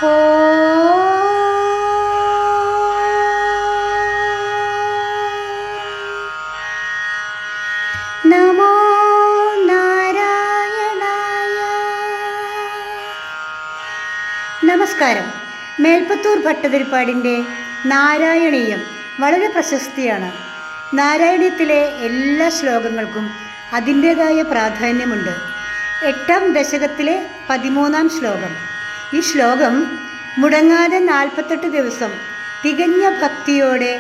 ഓ നമോ നാരായണായ. നമസ്കാരം. മേൽപ്പത്തൂർ ഭട്ടതിരിപ്പാടിൻ്റെ നാരായണീയം വളരെ പ്രശസ്തിയാണ്. നാരായണീയത്തിലെ എല്ലാ ശ്ലോകങ്ങൾക്കും അതിൻ്റേതായ പ്രാധാന്യമുണ്ട്. 8ാം ദശകത്തിലെ 13ാം ശ്ലോകം. ഈ ശ്ലോകം മുടങ്ങാതെ 48 ദിവസം തികഞ്ഞ ഭക്തിയോടെ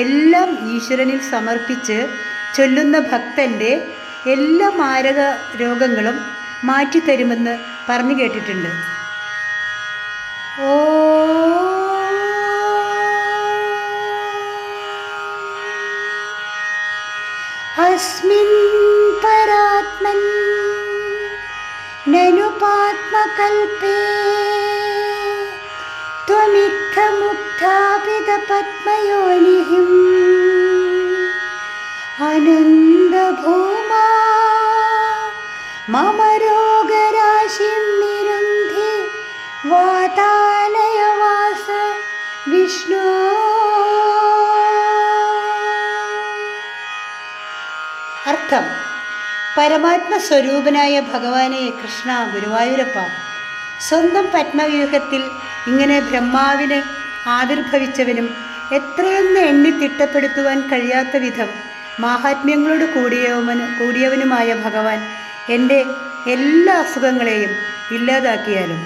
എല്ലാം ഈശ്വരനിൽ സമർപ്പിച്ച് ചൊല്ലുന്ന ഭക്തൻ്റെ എല്ലാ മാരക രോഗങ്ങളും മാറ്റിത്തരുമെന്ന് പറഞ്ഞു കേട്ടിട്ടുണ്ട്. ഓ അസ്മിൻ പരാത്മൻ നനുപാത്മകൽപേ ത്വമിത്തമുക്താപിതപത്മയോനിഃ അനന്തഭൂമാ മമ രോഗരാശിം നിരുന്ധി വാതാലയവാസ വിഷ്ണു. അർത്ഥം: പരമാത്മസ്വരൂപനായ ഭഗവാനെ കൃഷ്ണ, ഗുരുവായൂരപ്പ, സ്വന്തം പത്മവ്യൂഹത്തിൽ ഇങ്ങനെ ബ്രഹ്മാവിനെ ആവിർഭവിച്ചവനും എത്രയെന്ന് എണ്ണി തിട്ടപ്പെടുത്തുവാൻ കഴിയാത്ത വിധം മാഹാത്മ്യങ്ങളോട് കൂടിയവനുമായ ഭഗവാൻ എൻ്റെ എല്ലാ അസുഖങ്ങളെയും ഇല്ലാതാക്കിയാലും